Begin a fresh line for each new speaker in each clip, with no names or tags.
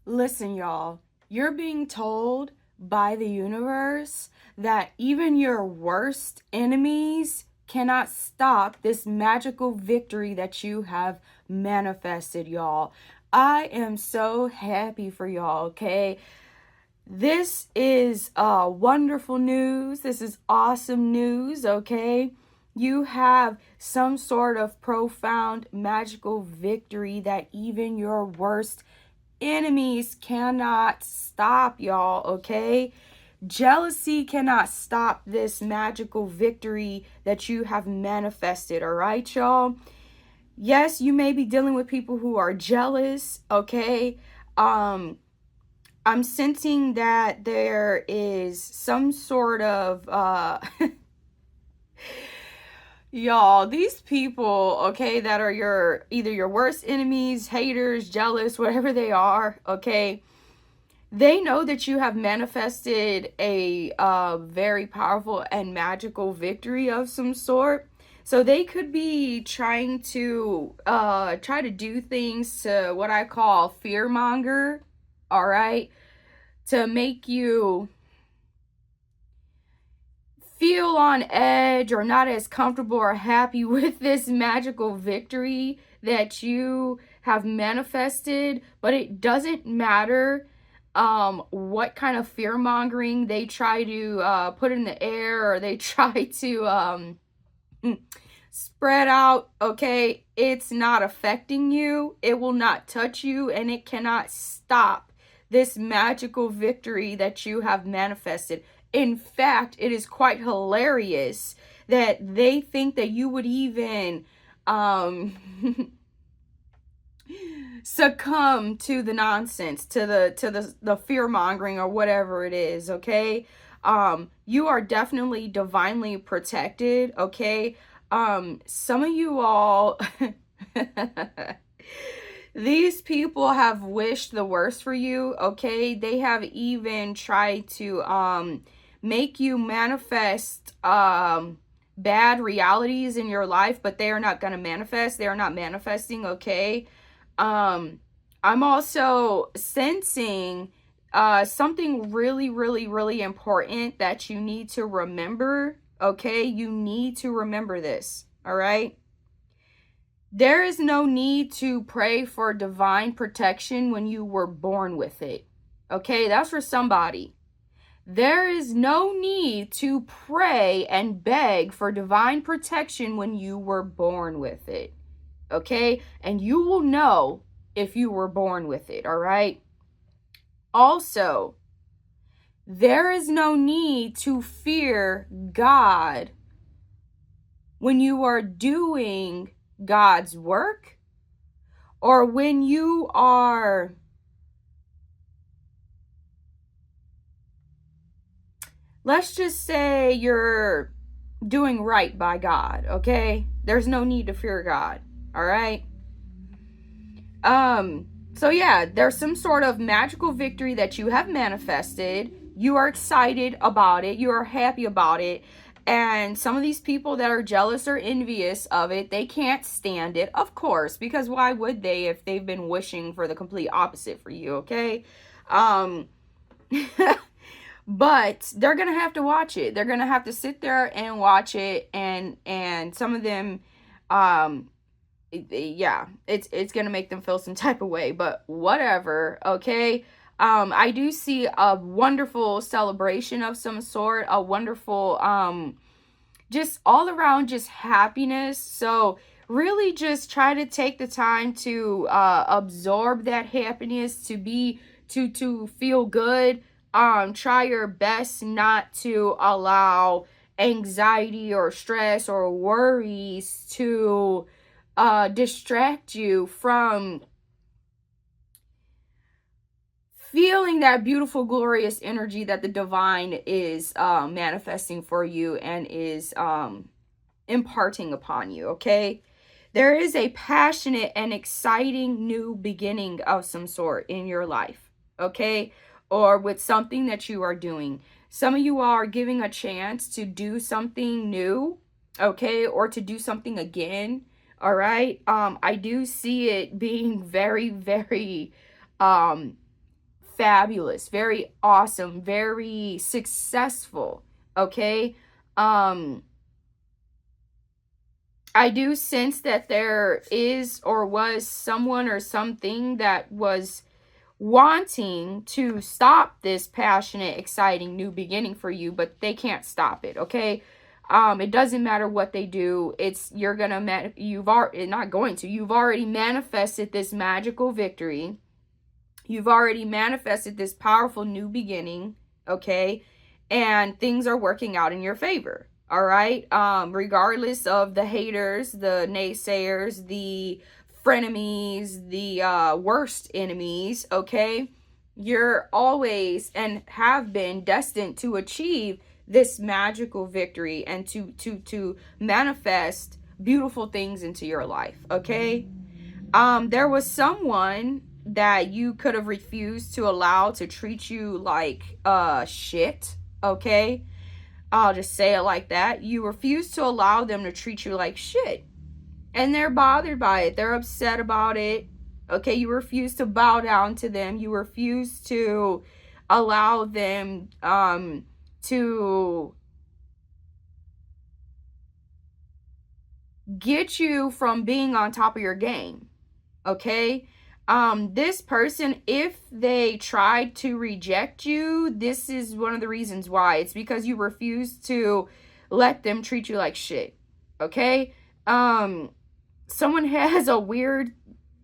Listen, y'all, you're being told by the universe that even your worst enemies cannot stop this magical victory that you have manifested, y'all. I am so happy for y'all, okay? This is wonderful news. This is awesome news, okay? You have some sort of profound magical victory that even your worst enemies cannot stop, y'all, okay? Jealousy cannot stop this magical victory that you have manifested, all right, y'all? Yes, you may be dealing with people who are jealous, okay? I'm sensing that there is some sort of y'all, these people, okay, that are either your worst enemies, haters, jealous, whatever they are, okay, they know that you have manifested a very powerful and magical victory of some sort. So they could be trying to do things to what I call fear monger, all right, to make you feel on edge or not as comfortable or happy with this magical victory that you have manifested. But it doesn't matter what kind of fear mongering they try to put in the air, or they try to spread out, okay? It's not affecting you. It will not touch you, and it cannot stop this magical victory that you have manifested. In fact, it is quite hilarious that they think that you would even succumb to the nonsense, to the fear mongering or whatever it is, okay? You are definitely divinely protected, okay? Some of you all these people have wished the worst for you, okay? They have even tried to make you manifest bad realities in your life, but they are not going to manifest. They are not manifesting, okay? I'm also sensing something really, really, really important that you need to remember, okay? You need to remember this, all right? There is no need to pray for divine protection when you were born with it, okay? That's for somebody. There is no need to pray and beg for divine protection when you were born with it, okay? And you will know if you were born with it, all right? Also, there is no need to fear God when you are doing God's work, or when you are let's just say you're doing right by God, okay? There's no need to fear God, all right? So yeah, there's some sort of magical victory that you have manifested. You are excited about it. You are happy about it. And some of these people that are jealous or envious of it, they can't stand it, of course, because why would they if they've been wishing for the complete opposite for you, okay? But they're gonna have to watch it. They're gonna have to sit there and watch it, and some of them, yeah, it's gonna make them feel some type of way. But whatever, okay. I do see a wonderful celebration of some sort, a wonderful just all around just happiness. So really just try to take the time to absorb that happiness, to feel good. Try your best not to allow anxiety or stress or worries to distract you from feeling that beautiful, glorious energy that the divine is manifesting for you and is imparting upon you, okay? There is a passionate and exciting new beginning of some sort in your life, okay? Or with something that you are doing. Some of you are giving a chance to do something new, okay? Or to do something again, all right? I do see it being very, very fabulous, very awesome, very successful, okay? I do sense that there is or was someone or something that was wanting to stop this passionate, exciting new beginning for you, but they can't stop it, okay? It doesn't matter what they do. You've already manifested this magical victory. You've already manifested this powerful new beginning, okay? And things are working out in your favor, all right? Regardless of the haters, the naysayers, the frenemies, the worst enemies, okay? You're always and have been destined to achieve this magical victory and to manifest beautiful things into your life, okay? There was someone that you could have refused to allow to treat you like shit, okay? I'll just say it like that. You refuse to allow them to treat you like shit. And they're bothered by it. They're upset about it. Okay, you refuse to bow down to them. You refuse to allow them to get you from being on top of your game. Okay? This person, if they tried to reject you, this is one of the reasons why. It's because you refuse to let them treat you like shit. Okay? Someone has a weird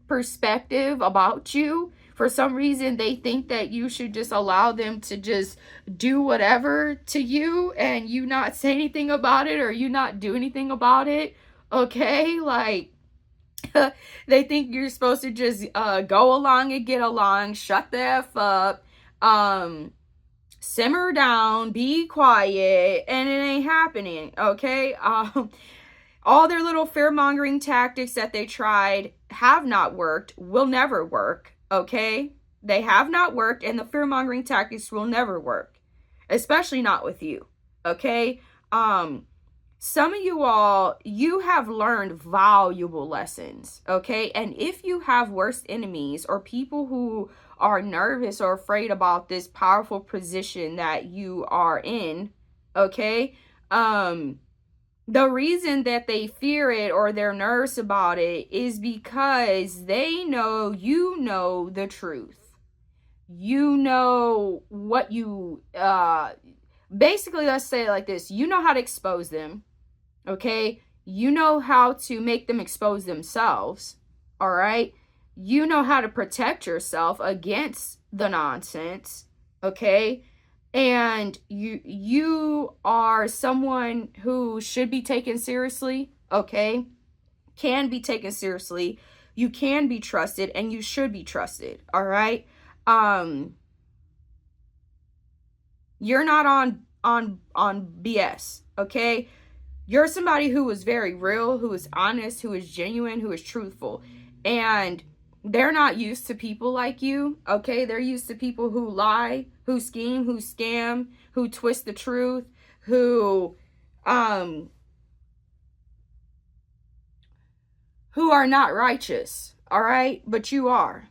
perspective about you. For some reason, they think that you should just allow them to just do whatever to you and you not say anything about it or you not do anything about it. Okay? Like, they think you're supposed to just go along and get along, shut the F up, simmer down, be quiet, and it ain't happening, okay? All their little fear-mongering tactics that they tried have not worked, will never work, okay? They have not worked, and the fear-mongering tactics will never work, especially not with you, okay? Some of you all, you have learned valuable lessons, okay? And if you have worst enemies or people who are nervous or afraid about this powerful position that you are in, okay? The reason that they fear it or they're nervous about it is because they know you know the truth. You know what you, basically, let's say it like this. You know how to expose them, okay? You know how to make them expose themselves, all right? You know how to protect yourself against the nonsense, okay? And you are someone who should be taken seriously, okay? Can be taken seriously. You can be trusted and you should be trusted, all right? You're not on BS, okay? You're somebody who is very real, who is honest, who is genuine, who is truthful. And they're not used to people like you, okay? They're used to people who lie, who scheme, who scam, who twist the truth, who are not righteous, all right? But you are.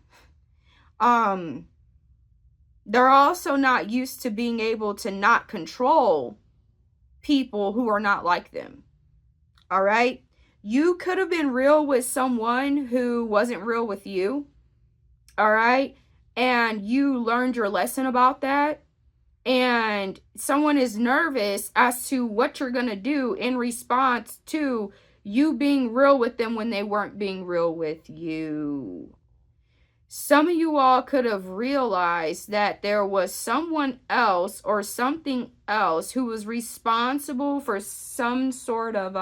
They're also not used to being able to not control people who are not like them, all right? You could have been real with someone who wasn't real with you, all right? And you learned your lesson about that. And someone is nervous as to what you're going to do in response to you being real with them when they weren't being real with you. Some of you all could have realized that there was someone else or something else who was responsible for some sort of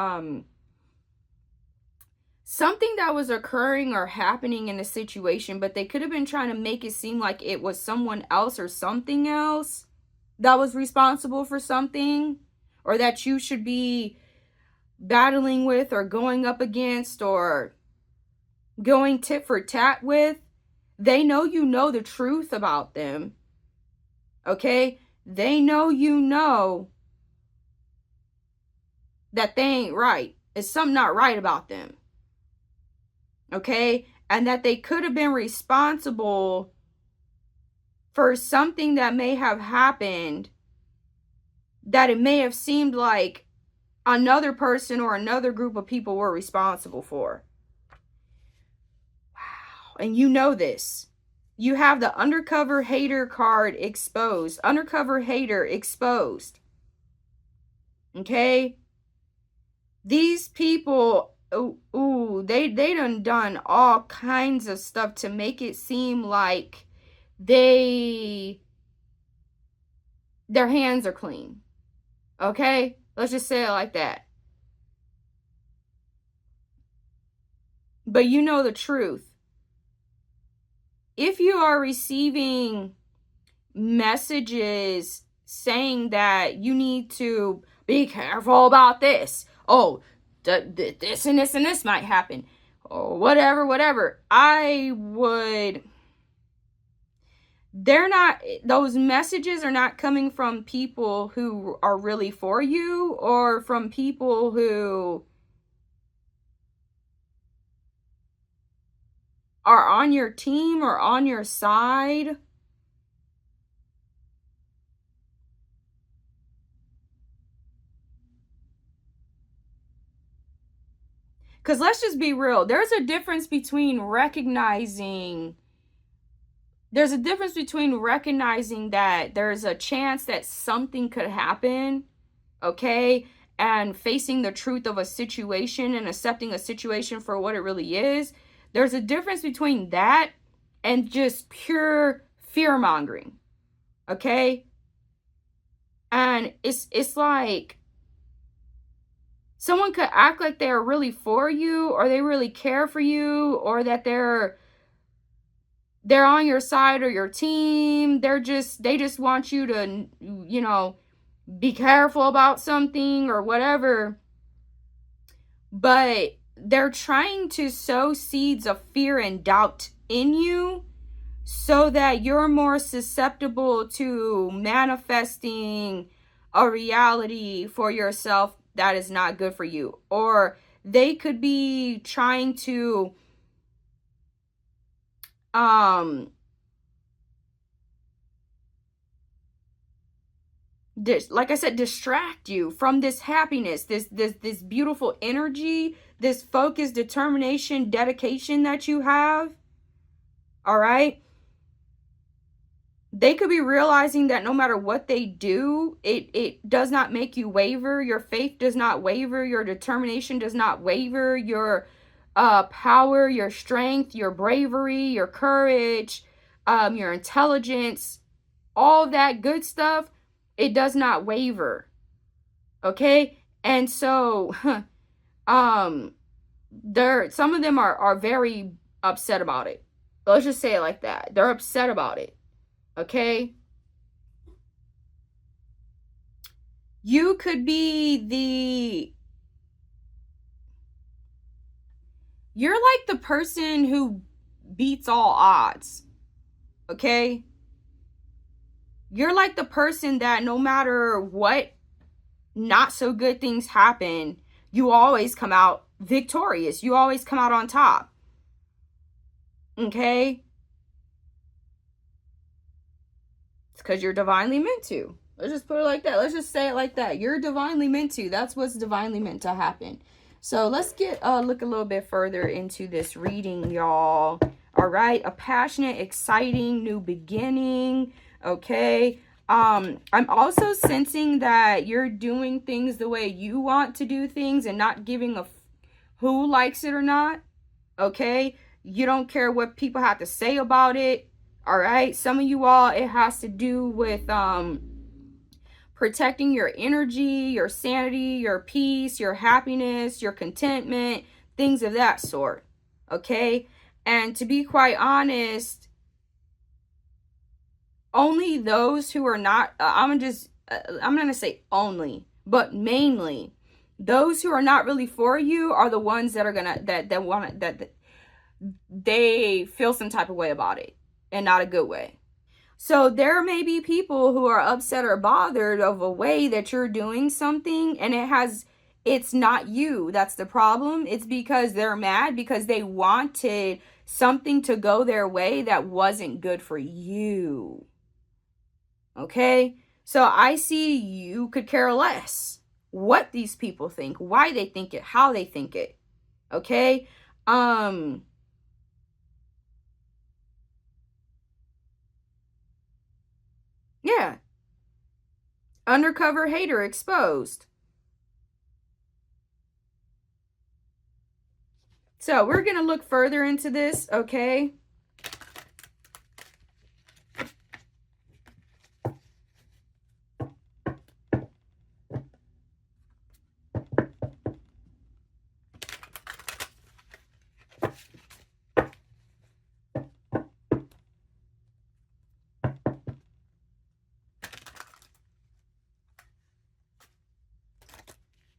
something that was occurring or happening in a situation, but they could have been trying to make it seem like it was someone else or something else that was responsible for something, or that you should be battling with or going up against or going tit for tat with. They know you know the truth about them, okay? They know you know that they ain't right. It's something not right about them, okay? And that they could have been responsible for something that may have happened that it may have seemed like another person or another group of people were responsible for. Wow. And you know this. You have the undercover hater card exposed. Undercover hater exposed. Okay? These people, they done all kinds of stuff to make it seem like their hands are clean. Okay? Let's just say it like that. But you know the truth. If you are receiving messages saying that you need to be careful about this, oh, this and this and this might happen, or whatever, those messages are not coming from people who are really for you, or from people who are on your team or on your side. Because let's just be real. There's a difference between recognizing that there's a chance that something could happen, okay, and facing the truth of a situation and accepting a situation for what it really is. There's a difference between that and just pure fear-mongering, okay? And it's like someone could act like they're really for you, or they really care for you, or that they're on your side or your team. They just want you to, you know, be careful about something or whatever. But they're trying to sow seeds of fear and doubt in you so that you're more susceptible to manifesting a reality for yourself that is not good for you. Or they could be trying to like I said, distract you from this happiness, this beautiful energy, this focus, determination, dedication that you have. All right? They could be realizing that no matter what they do, it does not make you waver. Your faith does not waver. Your determination does not waver. Your power, your strength, your bravery, your courage, your intelligence, all that good stuff, it does not waver. Okay? And so some of them are very upset about it. Let's just say it like that. They're upset about it. Okay? You could be you're like the person who beats all odds. Okay? You're like the person that no matter what not so good things happen, you always come out victorious. You always come out on top. Okay? It's because you're divinely meant to. Let's just put it like that. Let's just say it like that. You're divinely meant to. That's what's divinely meant to happen. So let's look a little bit further into this reading, y'all. All right. A passionate, exciting new beginning. Okay. I'm also sensing that you're doing things the way you want to do things and not giving a who likes it or not. Okay. You don't care what people have to say about it. All right. Some of you all, it has to do with protecting your energy, your sanity, your peace, your happiness, your contentment, things of that sort. Okay. And to be quite honest, only those who are not, I'm going to say only, but mainly those who are not really for you are the ones that are going to, that they feel some type of way about it, and not a good way. So there may be people who are upset or bothered of a way that you're doing something, and it's not you. That's the problem. It's because they're mad because they wanted something to go their way that wasn't good for you. Okay? So I see you could care less what these people think, why they think it, how they think it. Okay? Yeah. Undercover hater exposed. So we're going to look further into this, okay?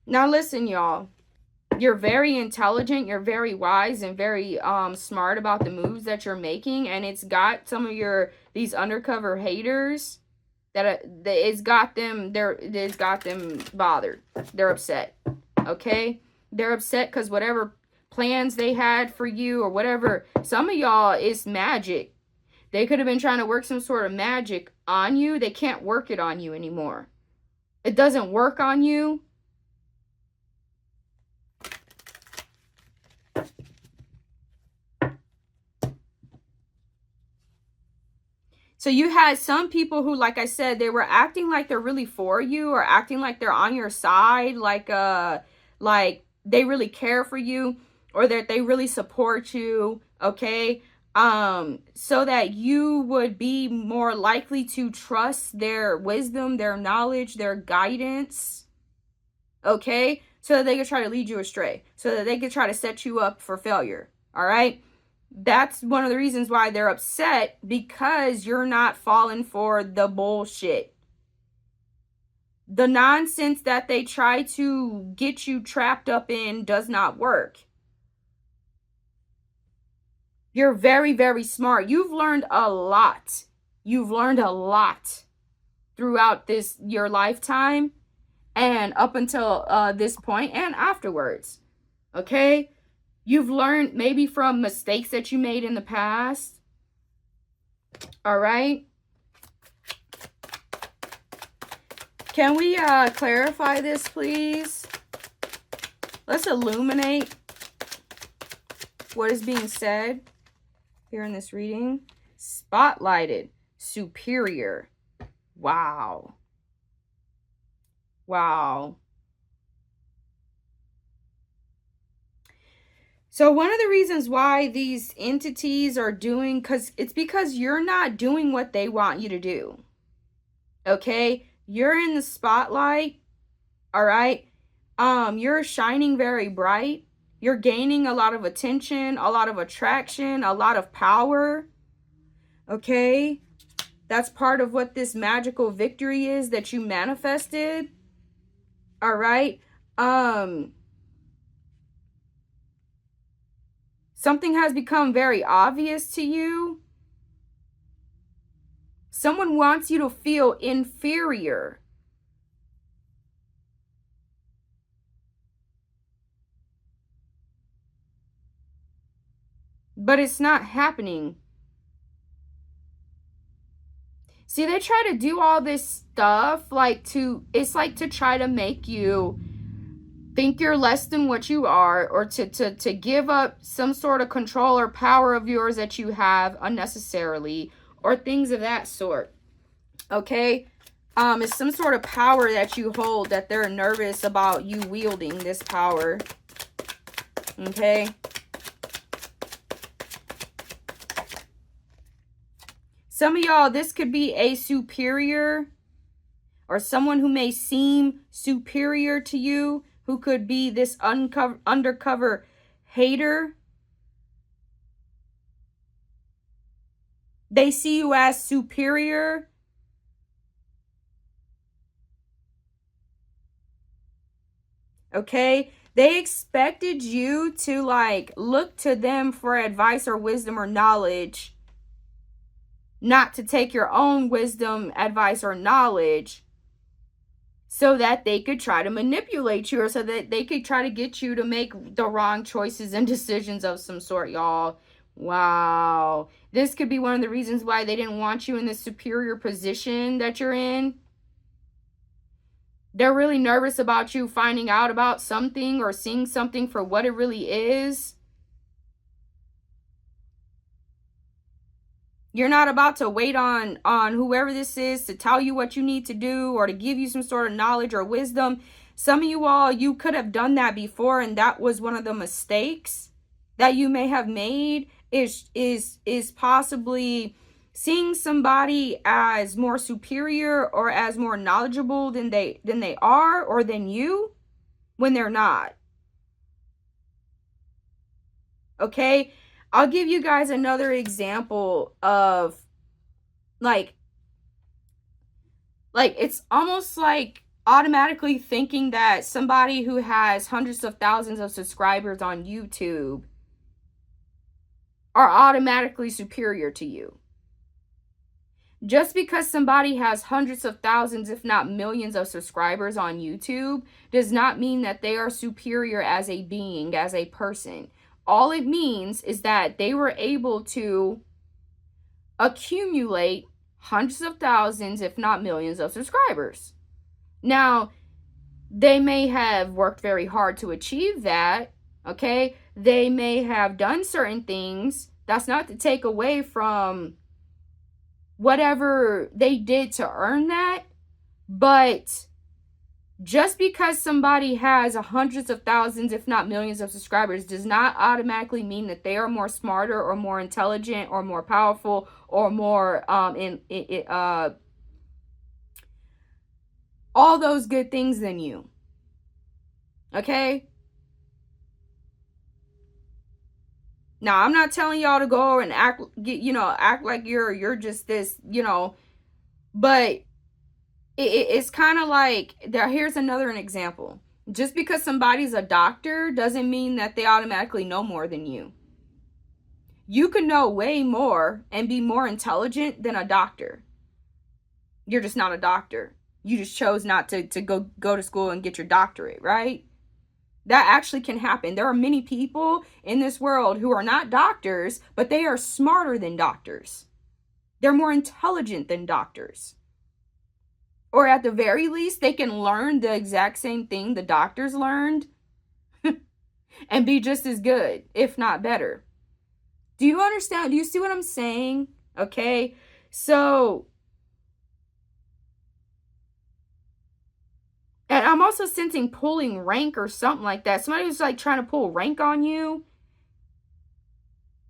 Now listen, y'all. You're very intelligent, you're very wise, and very smart about the moves that you're making, and it's got some of these undercover haters that it's got them bothered. They're upset. Okay? They're upset because whatever plans they had for you, or whatever, some of y'all, is magic. They could have been trying to work some sort of magic on you. They can't work it on you anymore. It doesn't work on you. So you had some people who, like I said, they were acting like they're really for you, or acting like they're on your side, like they really care for you, or that they really support you, okay? So that you would be more likely to trust their wisdom, their knowledge, their guidance, okay? So that they could try to lead you astray, so that they could try to set you up for failure, all right? That's one of the reasons why they're upset, because you're not falling for the bullshit. The nonsense that they try to get you trapped up in does not work. You're very, very smart. You've learned a lot. You've learned a lot throughout your lifetime, and up until this point and afterwards. Okay? You've learned maybe from mistakes that you made in the past. All right. Can we clarify this, please? Let's illuminate what is being said here in this reading. Spotlighted. Superior. Wow. Wow. So one of the reasons why these entities are doing, it's because you're not doing what they want you to do. Okay? You're in the spotlight. All right? You're shining very bright. You're gaining a lot of attention, a lot of attraction, a lot of power. Okay? That's part of what this magical victory is that you manifested. All right? Something has become very obvious to you. Someone wants you to feel inferior. But it's not happening. See, they try to do all this stuff it's like to try to make you think you're less than what you are, or to give up some sort of control or power of yours that you have unnecessarily, or things of that sort. Okay? It's some sort of power that you hold that they're nervous about you wielding this power. Okay? Some of y'all, this could be a superior, or someone who may seem superior to you, who could be this undercover hater. They see you as superior. Okay? They expected you to look to them for advice or wisdom or knowledge, not to take your own wisdom, advice, or knowledge, so that they could try to manipulate you, or so that they could try to get you to make the wrong choices and decisions of some sort, y'all. Wow. This could be one of the reasons why they didn't want you in the superior position that you're in. They're really nervous about you finding out about something or seeing something for what it really is. You're not about to wait on whoever this is to tell you what you need to do or to give you some sort of knowledge or wisdom. Some of you all, you could have done that before, and that was one of the mistakes that you may have made, is possibly seeing somebody as more superior or as more knowledgeable than they are or than you when they're not. Okay? I'll give you guys another example of like it's almost like automatically thinking that somebody who has hundreds of thousands of subscribers on YouTube are automatically superior to you. Just because somebody has hundreds of thousands, if not millions of subscribers on YouTube, does not mean that they are superior as a being, as a person. All it means is that they were able to accumulate hundreds of thousands, if not millions of subscribers. Now, they may have worked very hard to achieve that, okay? They may have done certain things. That's not to take away from whatever they did to earn that, but just because somebody has hundreds of thousands, if not millions of subscribers, does not automatically mean that they are more smarter or more intelligent or more powerful or more all those good things than you. Okay? Now, I'm not telling y'all to go and act like you're just this, but it's kind of like, here's another example. Just because somebody's a doctor doesn't mean that they automatically know more than you. You can know way more and be more intelligent than a doctor. You're just not a doctor. You just chose not to go to school and get your doctorate, right? That actually can happen. There are many people in this world who are not doctors, but they are smarter than doctors. They're more intelligent than doctors. Or at the very least, they can learn the exact same thing the doctors learned and be just as good, if not better. Do you understand? Do you see what I'm saying? Okay, so, and I'm also sensing pulling rank or something like that. Somebody was like trying to pull rank on you.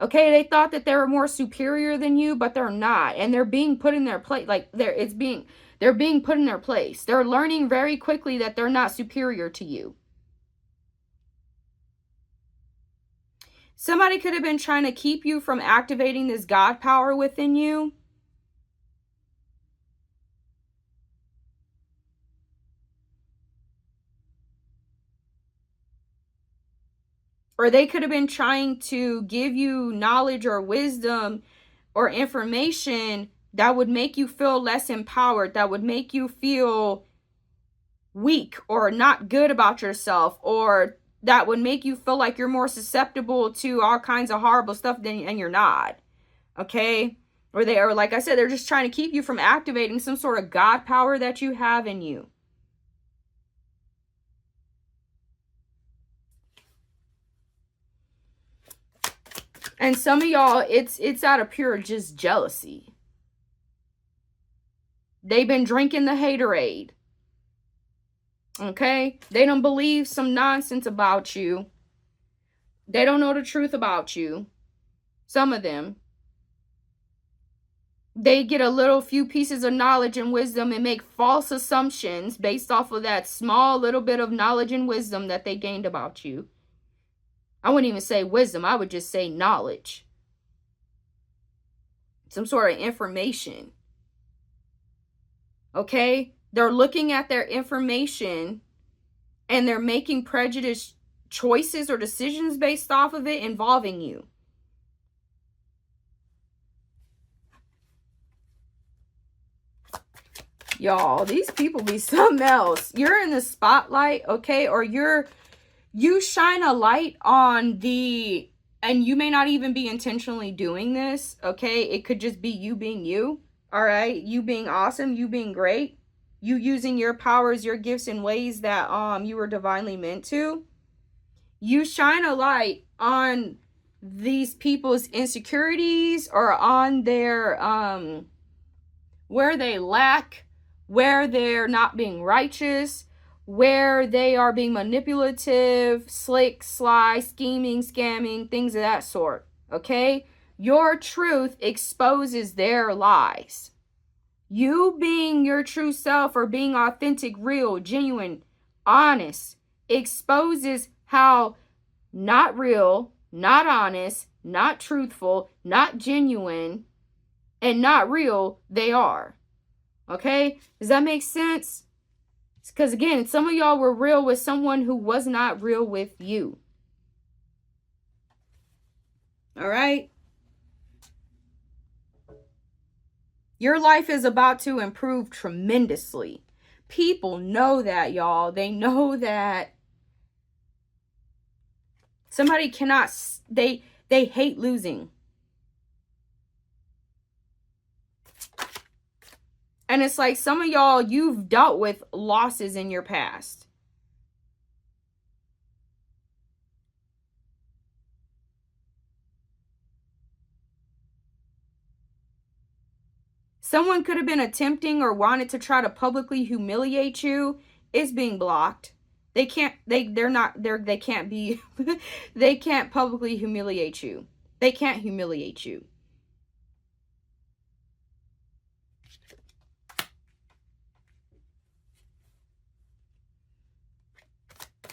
Okay, they thought that they were more superior than you, but they're not. And they're being put in their place. They're being put in their place. They're learning very quickly that they're not superior to you. Somebody could have been trying to keep you from activating this God power within you. Or they could have been trying to give you knowledge or wisdom or information that would make you feel less empowered, that would make you feel weak or not good about yourself, or that would make you feel like you're more susceptible to all kinds of horrible stuff and you're not. Okay? Or they are, like I said, they're just trying to keep you from activating some sort of God power that you have in you. And some of y'all, it's out of pure just jealousy. They've been drinking the haterade. Okay? They don't believe some nonsense about you. They don't know the truth about you. Some of them. They get a little few pieces of knowledge and wisdom and make false assumptions based off of that small little bit of knowledge and wisdom that they gained about you. I wouldn't even say wisdom. I would just say knowledge. Some sort of information. Okay? They're looking at their information and they're making prejudiced choices or decisions based off of it involving you. Y'all, these people be something else. You're in the spotlight, okay? Or you shine a light on the And you may not even be intentionally doing this, okay? It could just be you being you, all right? You being awesome, you being great, you using your powers, your gifts in ways that you were divinely meant to. You shine a light on these people's insecurities or on their where they lack, where they're not being righteous, where they are being manipulative, slick, sly, scheming, scamming, things of that sort. Okay? Your truth exposes their lies. You being your true self or being authentic, real, genuine, honest exposes how not real, not honest, not truthful, not genuine, and not real they are. Okay? Does that make sense? Because again, some of y'all were real with someone who was not real with you. All right? Your life is about to improve tremendously. People know that, y'all. They know that. Somebody cannot, they hate losing. And it's like some of y'all, you've dealt with losses in your past. Someone could have been attempting or wanted to try to publicly humiliate you. It's being blocked. They can't be they can't publicly humiliate you. They can't humiliate you.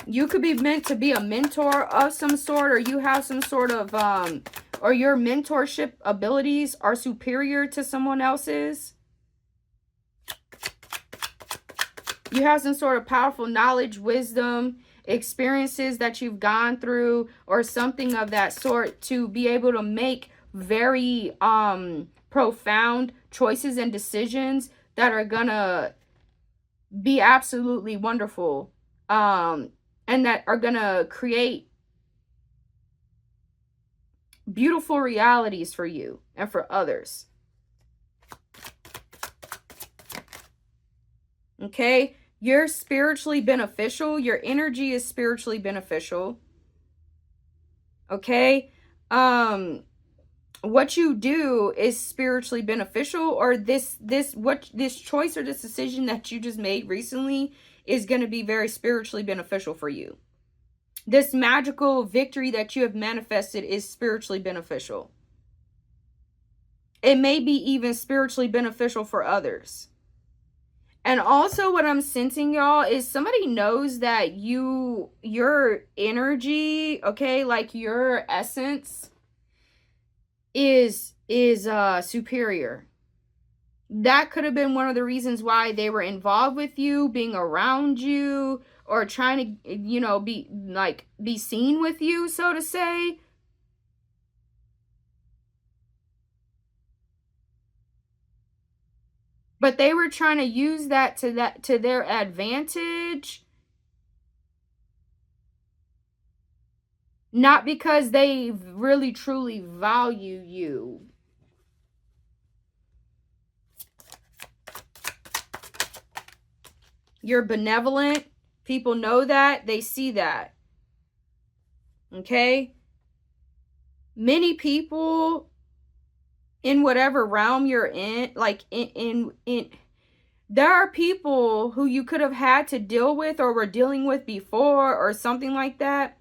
You could be meant to be a mentor of some sort, or you have some sort of or your mentorship abilities are superior to someone else's. You have some sort of powerful knowledge, wisdom, experiences that you've gone through, or something of that sort to be able to make very profound choices and decisions that are gonna be absolutely wonderful, and that are gonna create beautiful realities for you and for others. Okay? You're spiritually beneficial. Your energy is spiritually beneficial. Okay? What you do is spiritually beneficial, or this choice or this decision that you just made recently is going to be very spiritually beneficial for you. This magical victory that you have manifested is spiritually beneficial. It may be even spiritually beneficial for others. And also what I'm sensing, y'all, is somebody knows that your energy, okay, like your essence is superior. That could have been one of the reasons why they were involved with you, being around you, or trying to, you know, be seen with you, so to say. But they were trying to use that to their advantage. Not because they really truly value you. You're benevolent. People know that. They see that. Okay? Many people in whatever realm you're in, like in there are people who you could have had to deal with or were dealing with before or something like that.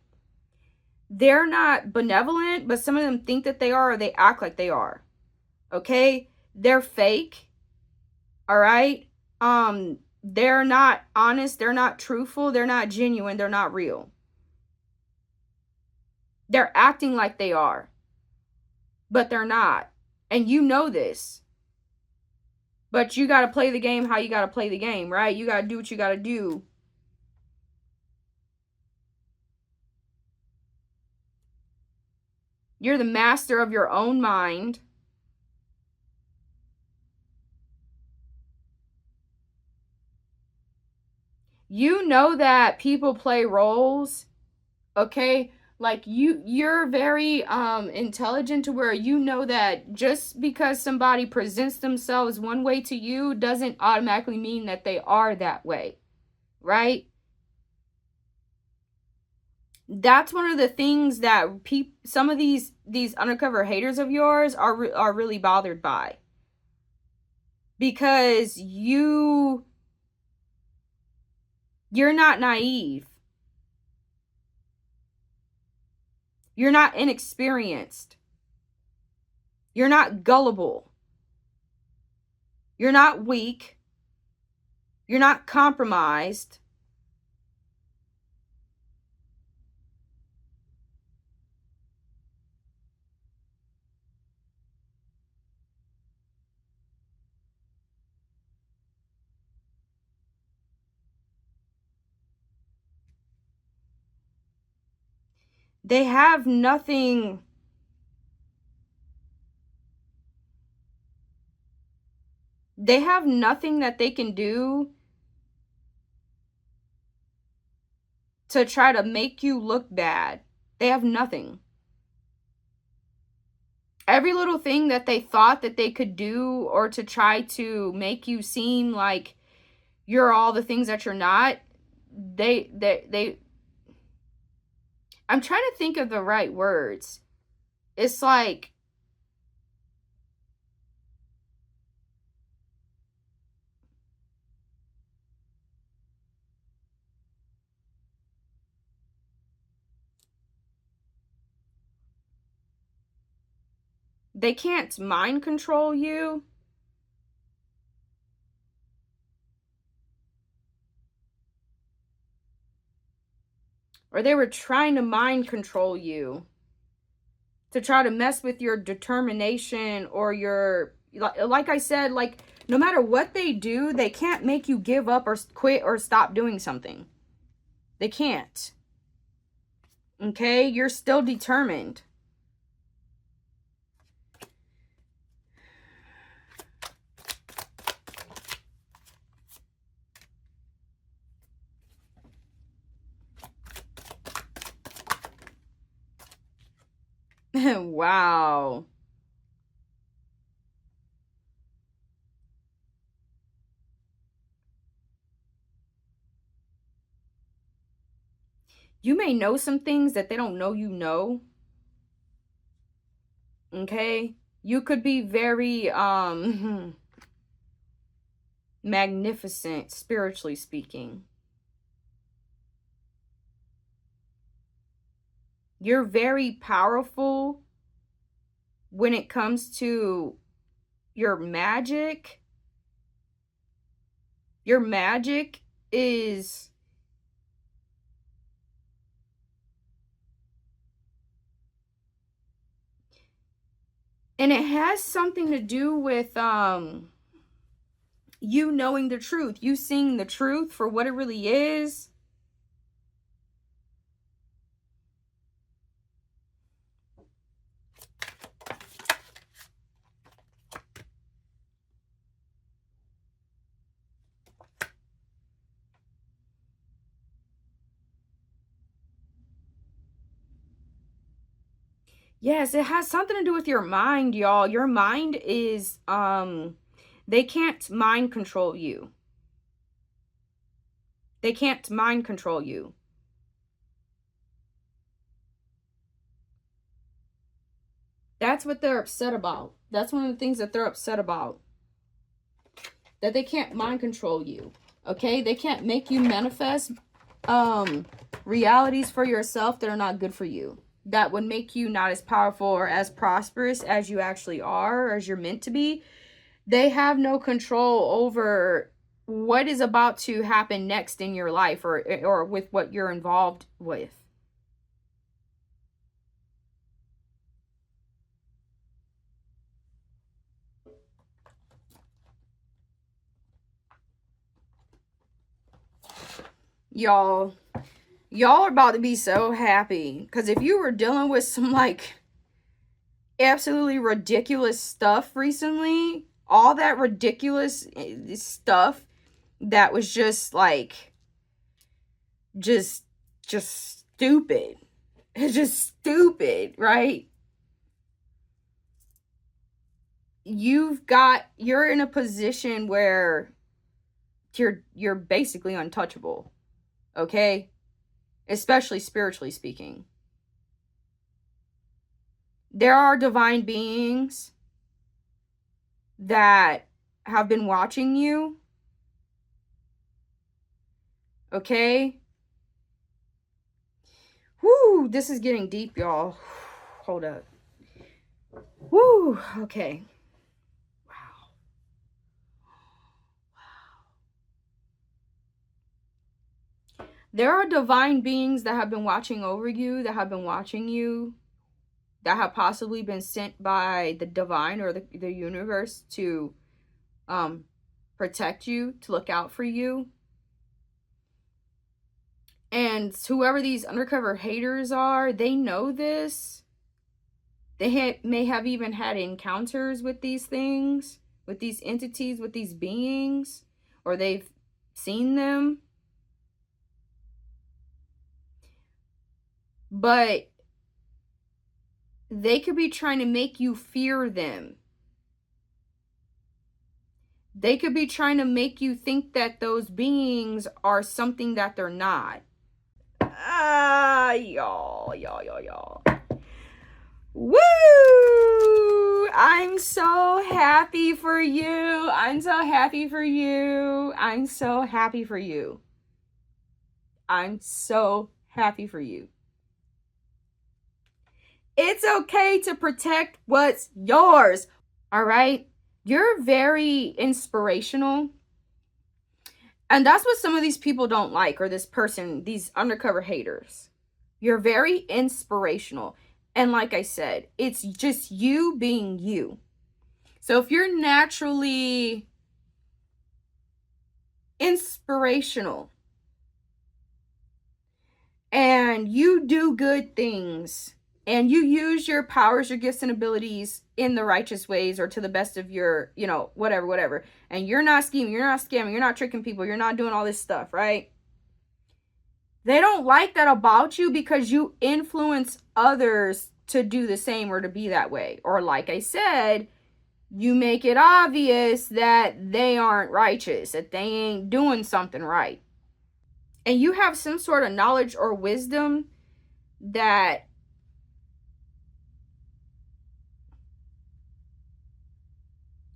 They're not benevolent, but some of them think that they are, or they act like they are. Okay? They're fake. All right? They're not honest, they're not truthful, they're not genuine, they're not real. They're acting like they are, but they're not. And you know this. But you got to play the game how you got to play the game, right? You got to do what you got to do. You're the master of your own mind. You know that people play roles, okay? Like you're very intelligent to where you know that just because somebody presents themselves one way to you doesn't automatically mean that they are that way, right? That's one of the things that some of these undercover haters of yours are really bothered by, because you're not naive. You're not inexperienced. You're not gullible. You're not weak. You're not compromised. They have nothing. They have nothing that they can do to try to make you look bad. They have nothing. Every little thing that they thought that they could do, or to try to make you seem like you're all the things that you're not, they I'm trying to think of the right words. It's like they can't mind control you. Or they were trying to mind control you to try to mess with your determination, or your, like I said, like no matter what they do, they can't make you give up or quit or stop doing something. They can't. Okay? You're still determined. Wow. You may know some things that they don't know you know. Okay? You could be very magnificent, spiritually speaking. You're very powerful when it comes to your magic. Your magic is, and it has something to do with you knowing the truth, you seeing the truth for what it really is. Yes, it has something to do with your mind, y'all. Your mind is they can't mind control you. They can't mind control you. That's what they're upset about. That's one of the things that they're upset about. That they can't mind control you. Okay? They can't make you manifest realities for yourself that are not good for you. That would make you not as powerful or as prosperous as you actually are, or as you're meant to be. They have no control over what is about to happen next in your life, or with what you're involved with. Y'all are about to be so happy, because if you were dealing with some like absolutely ridiculous stuff recently, all that ridiculous stuff that was just like just stupid, It's just stupid, right? You're in a position where you're basically untouchable, okay? Especially spiritually speaking. There are divine beings that have been watching you, okay? Whoo, this is getting deep, y'all. Hold up. Whoo, okay. Wow. There are divine beings that have been watching over you, that have been watching you, that have possibly been sent by the divine or the universe to protect you, to look out for you. And whoever these undercover haters are, they know this. They may have even had encounters with these things, with these entities, with these beings, or they've seen them. But they could be trying to make you fear them. They could be trying to make you think that those beings are something that they're not. Y'all. Woo! I'm so happy for you. I'm so happy for you. I'm so happy for you. I'm so happy for you. It's okay to protect what's yours. All right? You're very inspirational. And that's what some of these people don't like, or this person, these undercover haters. You're very inspirational. And like I said, it's just you being you. So if you're naturally inspirational and you do good things and you use your powers, your gifts and abilities in the righteous ways or to the best of your, whatever, and you're not scheming, you're not scamming, you're not tricking people, you're not doing all this stuff, right? They don't like that about you because you influence others to do the same or to be that way. Or like I said, you make it obvious that they aren't righteous, that they ain't doing something right. And you have some sort of knowledge or wisdom that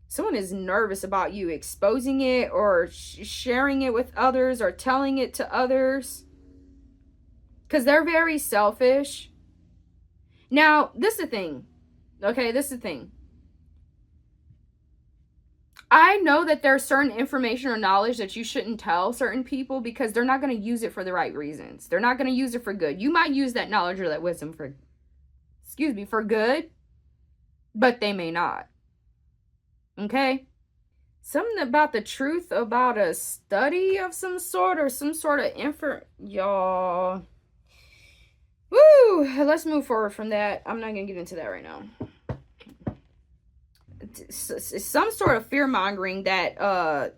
someone is nervous about you exposing it or sharing it with others or telling it to others. Because they're very selfish. Now, this is the thing. Okay, this is the thing. I know that there's certain information or knowledge that you shouldn't tell certain people because they're not going to use it for the right reasons. They're not going to use it for good. You might use that knowledge or that wisdom for good, but they may not. Okay? Something about the truth about a study of some sort or some sort of y'all. Woo! Let's move forward from that. I'm not going to get into that right now. It's some sort of fear-mongering that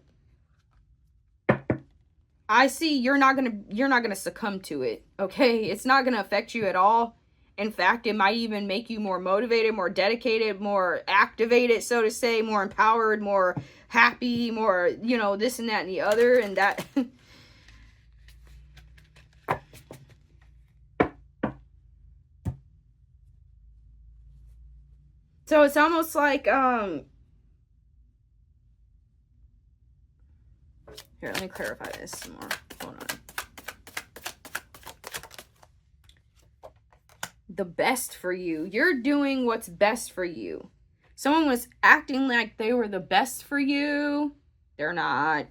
I see you're not gonna succumb to it. Okay, it's not gonna affect you at all. In fact, it might even make you more motivated, more dedicated, more activated, so to say, more empowered, more happy, more, this and that and the other, and that. So it's almost like, here, let me clarify this some more. Hold on. The best for you. You're doing what's best for you. Someone was acting like they were the best for you. They're not.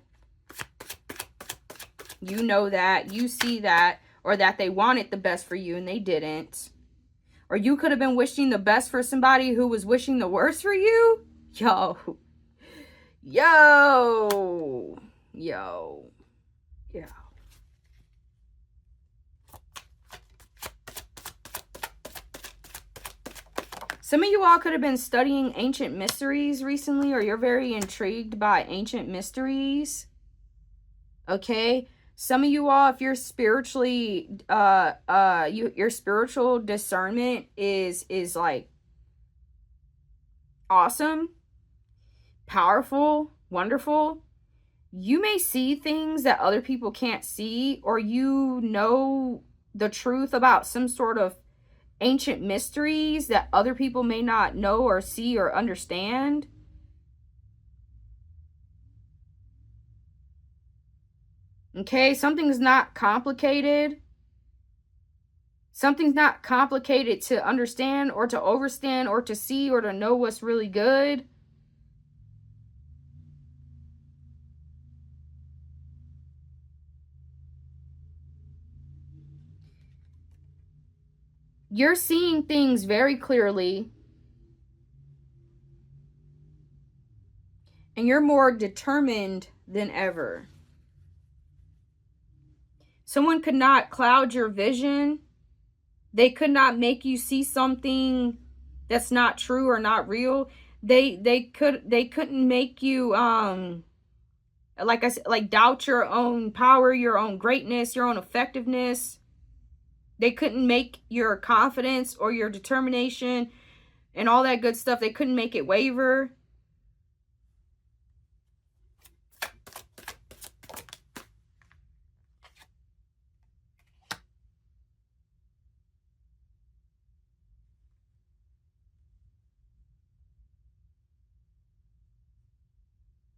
You know that. You see that. Or that they wanted the best for you and they didn't. Or you could have been wishing the best for somebody who was wishing the worst for you. Yo. Some of you all could have been studying ancient mysteries recently, or you're very intrigued by ancient mysteries. Okay? Some of you all, if you're spiritually, your spiritual discernment is like awesome, powerful, wonderful, you may see things that other people can't see, or you know the truth about some sort of ancient mysteries that other people may not know or see or understand. Okay, something's not complicated. Something's not complicated to understand or to overstand or to see or to know what's really good. You're seeing things very clearly, and you're more determined than ever. Someone could not cloud your vision. They could not make you see something that's not true or not real. They couldn't make you like I said, like doubt your own power, your own greatness, your own effectiveness. They couldn't make your confidence or your determination and all that good stuff. They couldn't make it waver.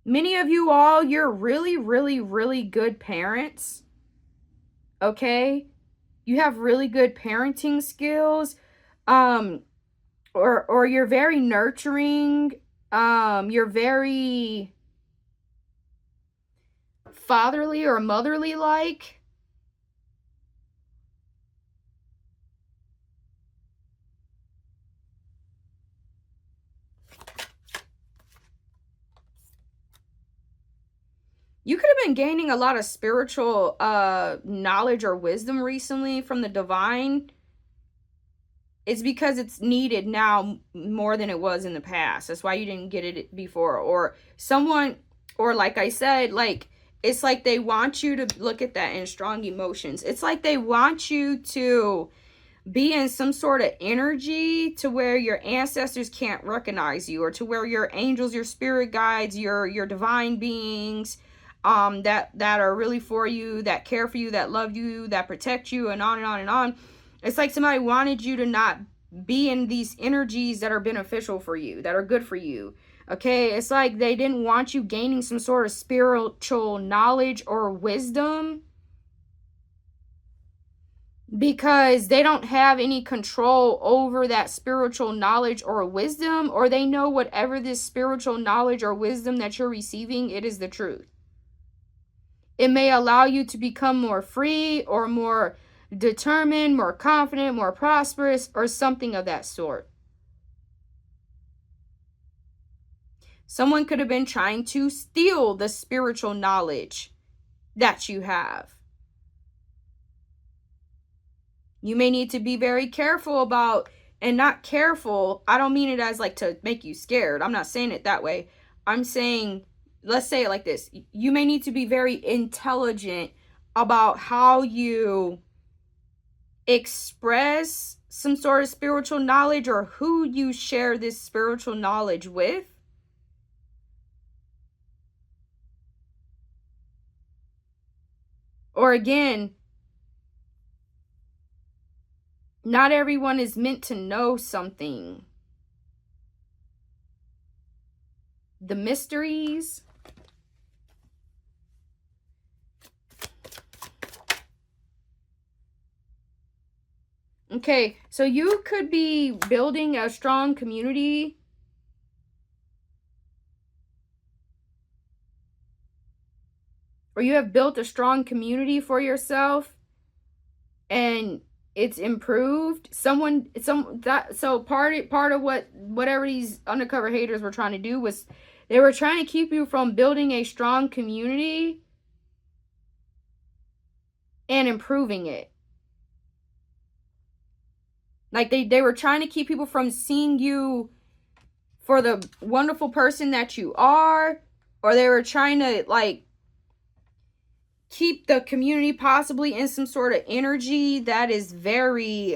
Many of you all, you're really, really, really good parents. Okay? You have really good parenting skills. Or you're very nurturing. You're very fatherly or motherly like. You could have been gaining a lot of spiritual knowledge or wisdom recently from the divine. It's because it's needed now more than it was in the past. That's why you didn't get it before. Or someone, or like I said, like, it's like they want you to look at that in strong emotions. It's like they want you to be in some sort of energy to where your ancestors can't recognize you, or to where your angels, your spirit guides, your divine beings, that are really for you, that care for you, that love you, that protect you, and on and on and on. It's like somebody wanted you to not be in these energies that are beneficial for you, that are good for you. Okay, it's like they didn't want you gaining some sort of spiritual knowledge or wisdom because they don't have any control over that spiritual knowledge or wisdom, or they know whatever this spiritual knowledge or wisdom that you're receiving, it is the truth. It may allow you to become more free or more determined, more confident, more prosperous, or something of that sort. Someone could have been trying to steal the spiritual knowledge that you have. You may need to be very careful about, and not careful, I don't mean it as like to make you scared. I'm not saying it that way. I'm saying, let's say it like this. You may need to be very intelligent about how you express some sort of spiritual knowledge, or who you share this spiritual knowledge with. Or again, not everyone is meant to know something. The mysteries. Okay, so you could be building a strong community. Or you have built a strong community for yourself, and it's improved. So part of whatever these undercover haters were trying to do was they were trying to keep you from building a strong community and improving it. Like they were trying to keep people from seeing you for the wonderful person that you are, or they were trying to like keep the community possibly in some sort of energy that is very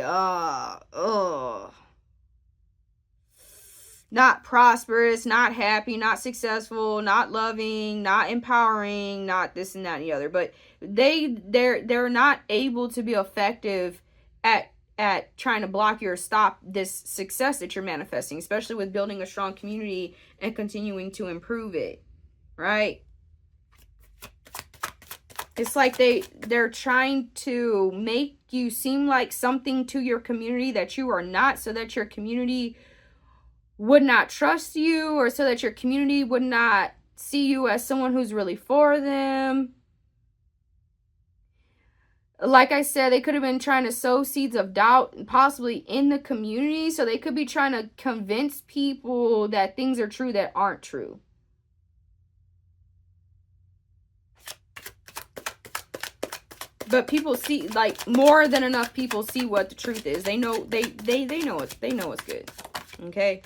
not prosperous, not happy, not successful, not loving, not empowering, not this and that and the other. But they're not able to be effective at trying to block you or stop this success that you're manifesting, especially with building a strong community and continuing to improve it, right? It's like they're trying to make you seem like something to your community that you are not, so that your community would not trust you, or so that your community would not see you as someone who's really for them. Like I said, they could have been trying to sow seeds of doubt possibly in the community. So they could be trying to convince people that things are true that aren't true. But people see, like, more than enough people see what the truth is. They know they know it's good. Okay?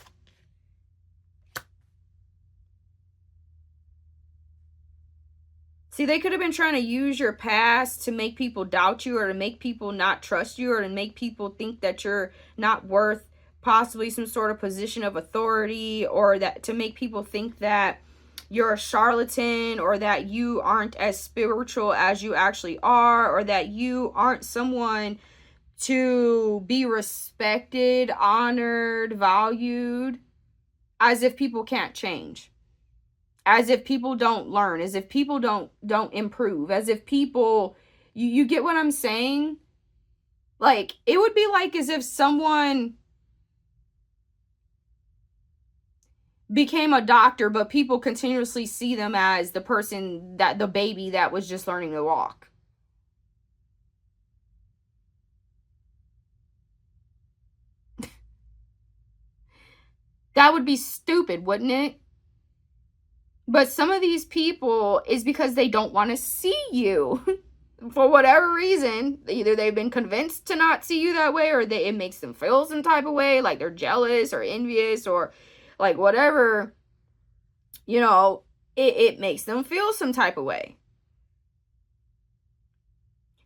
See, they could have been trying to use your past to make people doubt you, or to make people not trust you, or to make people think that you're not worth possibly some sort of position of authority, or that to make people think that you're a charlatan, or that you aren't as spiritual as you actually are, or that you aren't someone to be respected, honored, valued, as if people can't change. As if people don't learn, as if people don't improve, as if people, you get what I'm saying? Like, it would be like as if someone became a doctor, but people continuously see them as the person, that the baby that was just learning to walk. That would be stupid, wouldn't it? But some of these people, is because they don't want to see you. For whatever reason, either they've been convinced to not see you that way, or it makes them feel some type of way, like they're jealous or envious, or like whatever, you know, it makes them feel some type of way.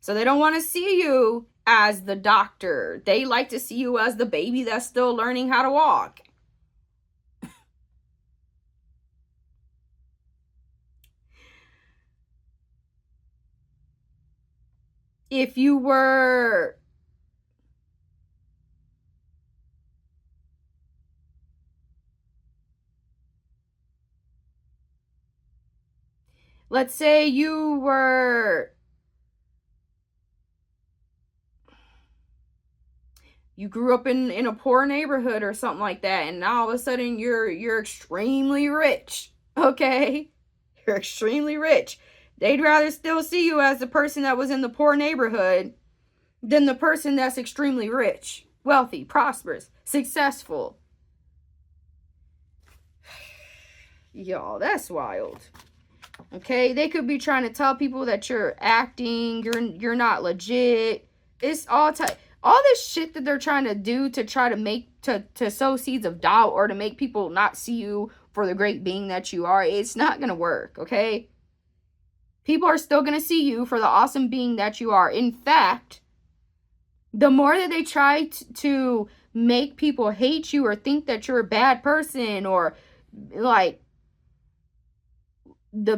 So they don't want to see you as the doctor. They like to see you as the baby that's still learning how to walk. If you were, let's say you grew up in a poor neighborhood or something like that, and now all of a sudden you're extremely rich, okay? You're extremely rich. They'd rather still see you as the person that was in the poor neighborhood than the person that's extremely rich, wealthy, prosperous, successful. Y'all, that's wild. Okay, they could be trying to tell people that you're acting, you're not legit. It's all this shit that they're trying to do to try to make to sow seeds of doubt, or to make people not see you for the great being that you are. It's not gonna work, okay? People are still gonna see you for the awesome being that you are. In fact, the more that they try to make people hate you, or think that you're a bad person, or like the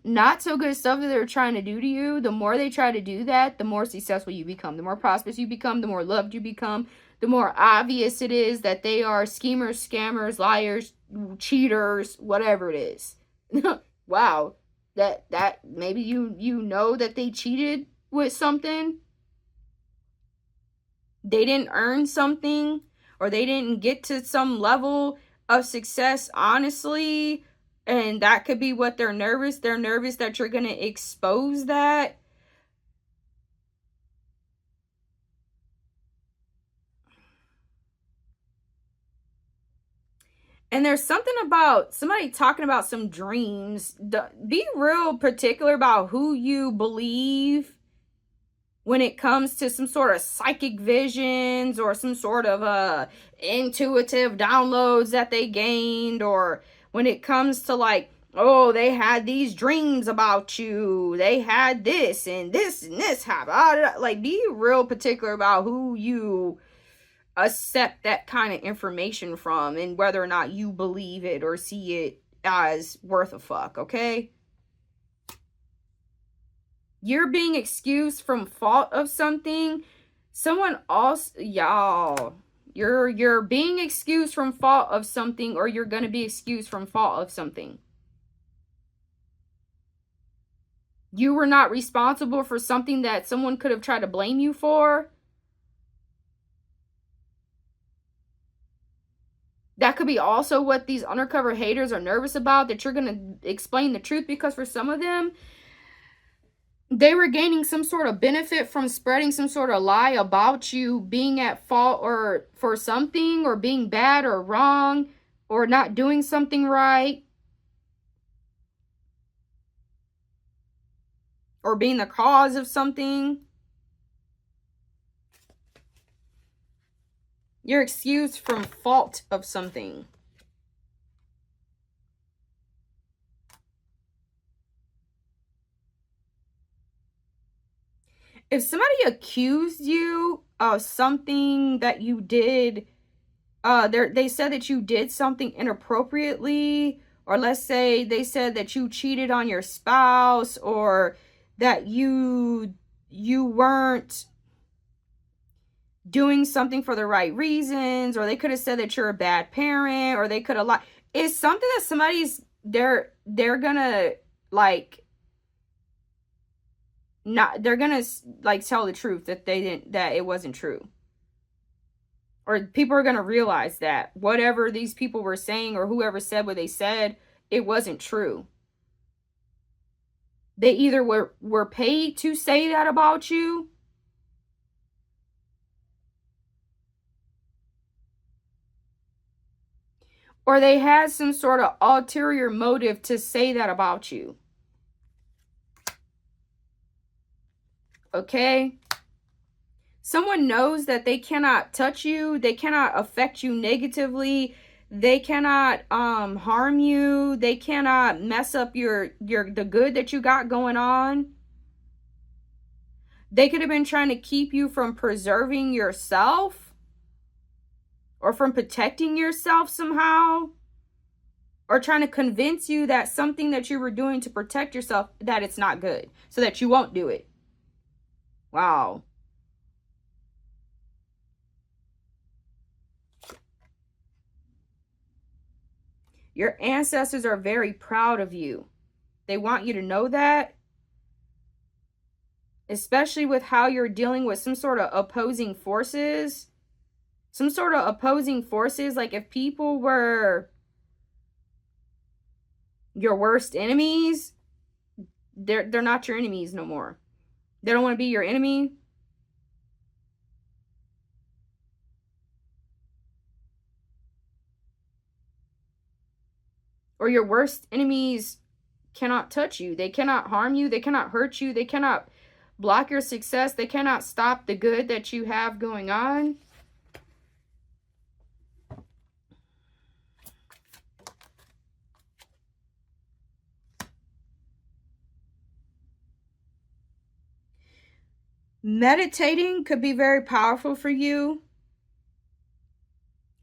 not so good stuff that they're trying to do to you, the more they try to do that, the more successful you become, the more prosperous you become, the more loved you become, the more obvious it is that they are schemers, scammers, liars, cheaters, whatever it is. Wow, that maybe you know that they cheated with something, they didn't earn something, or they didn't get to some level of success honestly. And that could be what they're nervous. They're nervous that you're going to expose that. And there's something about somebody talking about some dreams. Be real particular about who you believe when it comes to some sort of psychic visions, or some sort of intuitive downloads that they gained, or when it comes to like Oh, they had these dreams about you. They had this and this and this happened. Like, be real particular about who you accept that kind of information from and whether or not you believe it or see it as worth a fuck, okay? You're being excused from fault of something. Someone else, y'all, you're being excused from fault of something, or you're going to be excused from fault of something. You were not responsible for something that someone could have tried to blame you for. That could be also what these undercover haters are nervous about, that you're going to explain the truth, because for some of them, they were gaining some sort of benefit from spreading some sort of lie about you being at fault or for something, or being bad or wrong, or not doing something right, or being the cause of something. You're excused from fault of something. If somebody accused you of something that you did, they said that you did something inappropriately, or let's say they said that you cheated on your spouse, or that you weren't doing something for the right reasons, or they could have said that you're a bad parent, or they could have lied. It's something that somebody's they're gonna like not, they're gonna like tell the truth that they didn't, that it wasn't true, or people are gonna realize that whatever these people were saying, or whoever said what they said, it wasn't true. They either were paid to say that about you, or they had some sort of ulterior motive to say that about you. Okay? Someone knows that they cannot touch you, they cannot affect you negatively, they cannot harm you, they cannot mess up the good that you got going on. They could have been trying to keep you from preserving yourself, or from protecting yourself somehow, or trying to convince you that something that you were doing to protect yourself, that it's not good, so that you won't do it. Wow. Your ancestors are very proud of you. They want you to know that, especially with how you're dealing with some sort of opposing forces. Some sort of opposing forces, like if people were your worst enemies, they're not your enemies no more. They don't want to be your enemy. Or your worst enemies cannot touch you. They cannot harm you. They cannot hurt you. They cannot block your success. They cannot stop the good that you have going on. Meditating could be very powerful for you.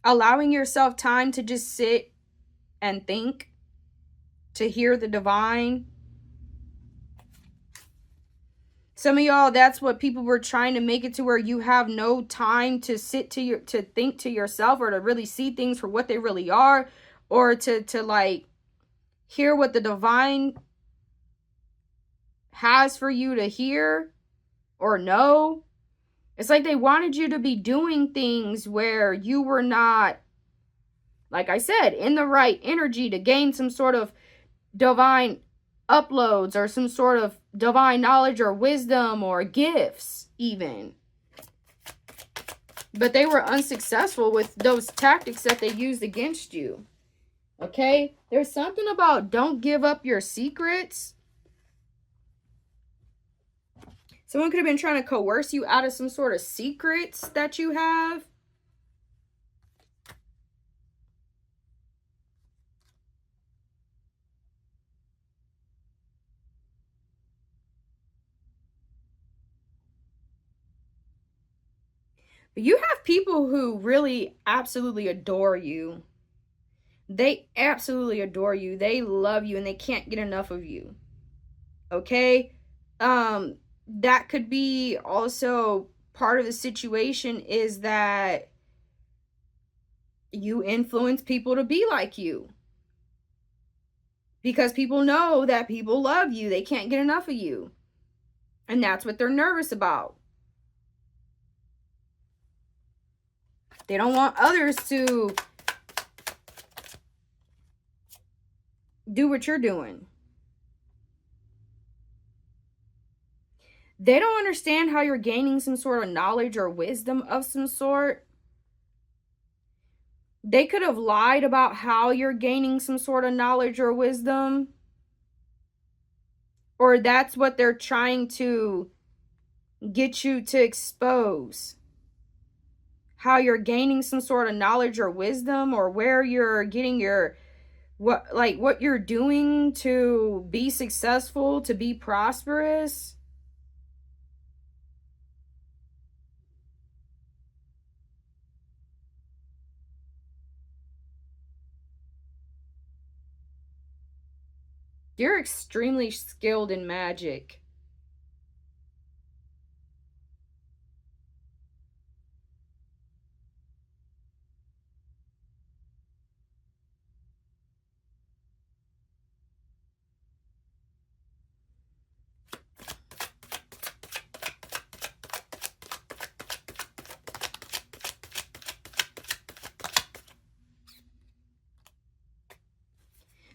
Allowing yourself time to just sit and think, to hear the divine. Some of y'all, that's what people were trying to make it to, where you have no time to sit to think to yourself, or to really see things for what they really are, or to like hear what the divine has for you to hear or know. It's like they wanted you to be doing things where you were not, like I said, in the right energy to gain some sort of divine uploads, or some sort of divine knowledge or wisdom or gifts even. But they were unsuccessful with those tactics that they used against you. Okay? There's something about don't give up your secrets. Someone could have been trying to coerce you out of some sort of secrets that you have. But you have people who really absolutely adore you. They absolutely adore you. They love you and they can't get enough of you. Okay? That could be also part of the situation, is that you influence people to be like you. Because people know that people love you. They can't get enough of you. And that's what they're nervous about. They don't want others to do what you're doing. They don't understand how you're gaining some sort of knowledge or wisdom of some sort. They could have lied about how you're gaining some sort of knowledge or wisdom. Or that's what they're trying to get you to expose. How you're gaining some sort of knowledge or wisdom, or where you're getting your, what you're doing to be successful, to be prosperous. You're extremely skilled in magic.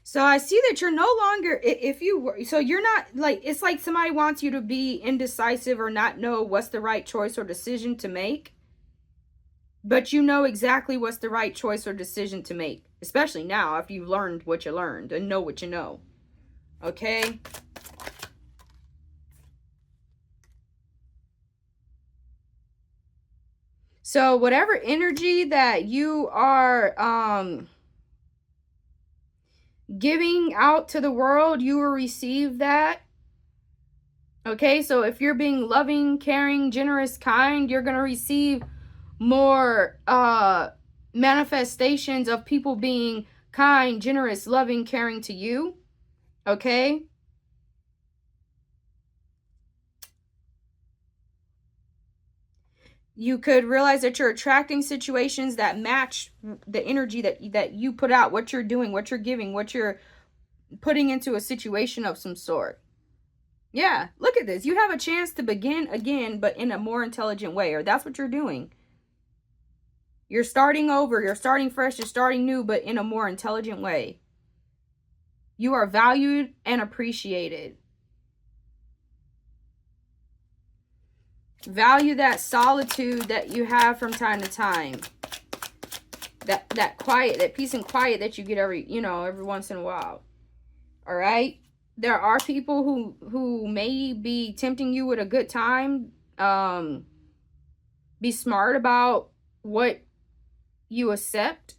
So I see that you're no longer, if you were, so you're not like, it's like somebody wants you to be indecisive or not know what's the right choice or decision to make. But you know exactly what's the right choice or decision to make, especially now after you've learned what you learned and know what you know. Okay? So whatever energy that you are giving out to the world, you will receive that. Okay? So if you're being loving, caring, generous, kind, you're going to receive more manifestations of people being kind, generous, loving, caring to you. Okay? You could realize that you're attracting situations that match the energy that you put out, what you're doing, what you're giving, what you're putting into a situation of some sort. Yeah, look at this. You have a chance to begin again, but in a more intelligent way, or that's what you're doing. You're starting over, you're starting fresh, you're starting new, but in a more intelligent way. You are valued and appreciated. Value that solitude that you have from time to time. That quiet, that peace and quiet that you get every once in a while. All right? There are people who may be tempting you with a good time. Be smart about what you accept.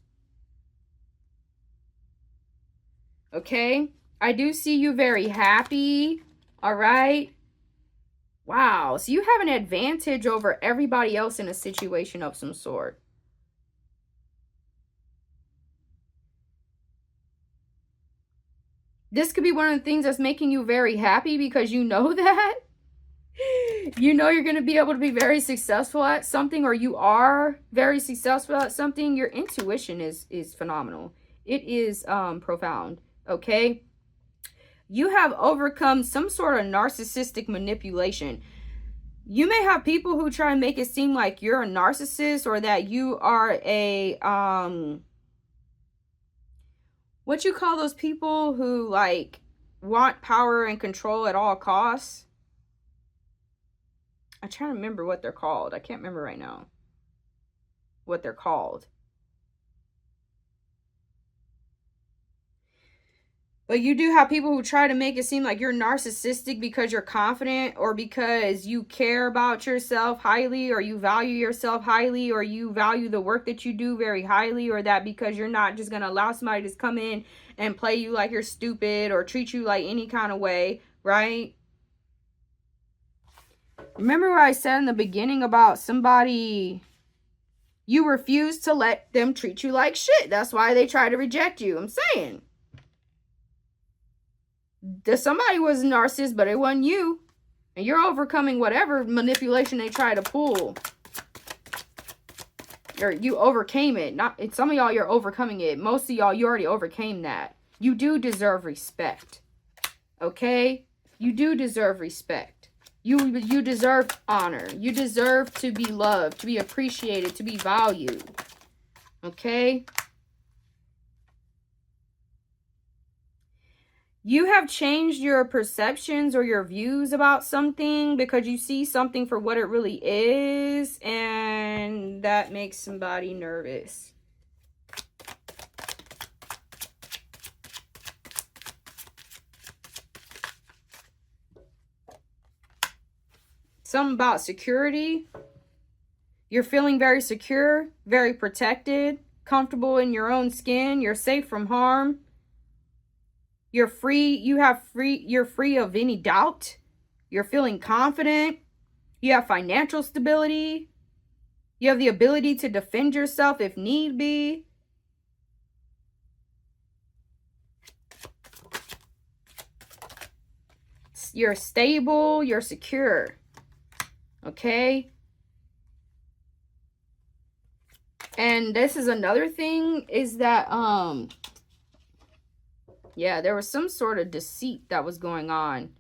Okay? I do see you very happy. All right? Wow. So you have an advantage over everybody else in a situation of some sort. This could be one of the things that's making you very happy, because you know that. You know you're going to be able to be very successful at something, or you are very successful at something. Your intuition is phenomenal. It is profound. Okay? You have overcome some sort of narcissistic manipulation. You may have people who try and make it seem like you're a narcissist, or that you are a what you call those people who like want power and control at all costs. I'm trying to remember what they're called. I can't remember right now what they're called. But you do have people who try to make it seem like you're narcissistic because you're confident, or because you care about yourself highly, or you value yourself highly, or you value the work that you do very highly, or that because you're not just going to allow somebody to come in and play you like you're stupid or treat you like any kind of way, right? Remember what I said in the beginning about somebody You refuse to let them treat you like shit. That's why they try to reject you. I'm saying. Somebody was a narcissist, but it wasn't you. And you're overcoming whatever manipulation they try to pull. You overcame it. Some of y'all, you're overcoming it. Most of y'all, you already overcame that. You do deserve respect. Okay? You do deserve respect. You deserve honor. You deserve to be loved, to be appreciated, to be valued. Okay? You have changed your perceptions or your views about something because you see something for what it really is, and that makes somebody nervous. Something about security. You're feeling very secure, very protected, comfortable in your own skin. You're safe from harm. You're free. You're free of any doubt. You're feeling confident. You have financial stability. You have the ability to defend yourself if need be. You're stable. You're secure. Okay? And this is another thing, is that, yeah, there was some sort of deceit that was going on.